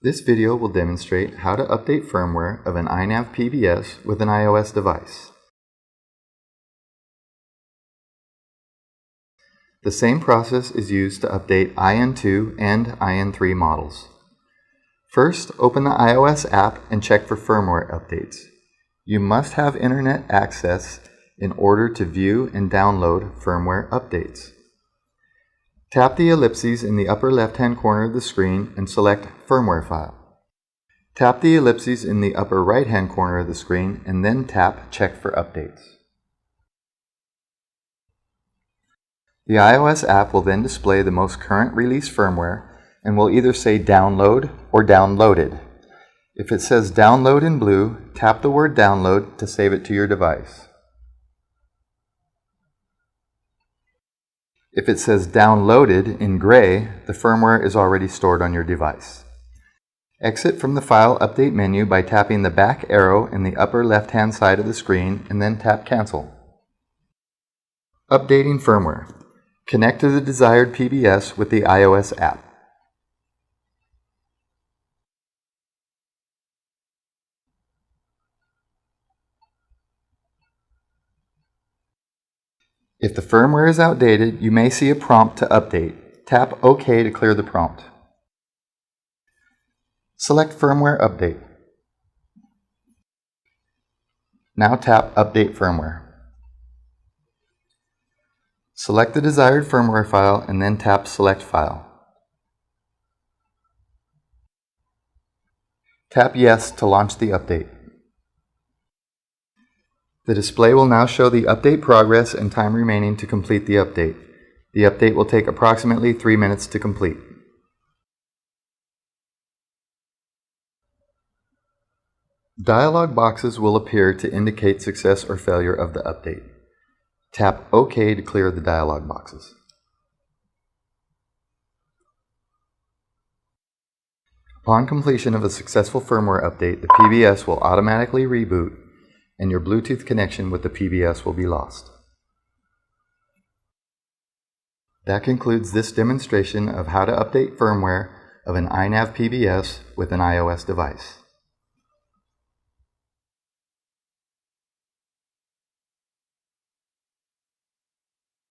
This video will demonstrate how to update firmware of an iNav PBS with an iOS device. The same process is used to update IN2 and IN3 models. First, open the iOS app and check for firmware updates. You must have internet access in order to view and download firmware updates. Tap the ellipses in the upper left-hand corner of the screen and select Firmware File. Tap the ellipses in the upper right-hand corner of the screen and then tap Check for Updates. The iOS app will then display the most current release firmware and will either say Download or Downloaded. If it says Download in blue, tap the word Download to save it to your device. If it says Downloaded in gray, the firmware is already stored on your device. Exit from the File Update menu by tapping the back arrow in the upper left-hand side of the screen and then tap Cancel. Updating firmware. Connect to the desired PBS with the iOS app. If the firmware is outdated, you may see a prompt to update. Tap OK to clear the prompt. Select Firmware Update. Now tap Update Firmware. Select the desired firmware file and then tap Select File. Tap Yes to launch the update. The display will now show the update progress and time remaining to complete the update. The update will take approximately 3 minutes to complete. Dialog boxes will appear to indicate success or failure of the update. Tap OK to clear the dialog boxes. Upon completion of a successful firmware update, the PBS will automatically reboot and your Bluetooth connection with the PBS will be lost. That concludes this demonstration of how to update firmware of an iNav PBS with an iOS device.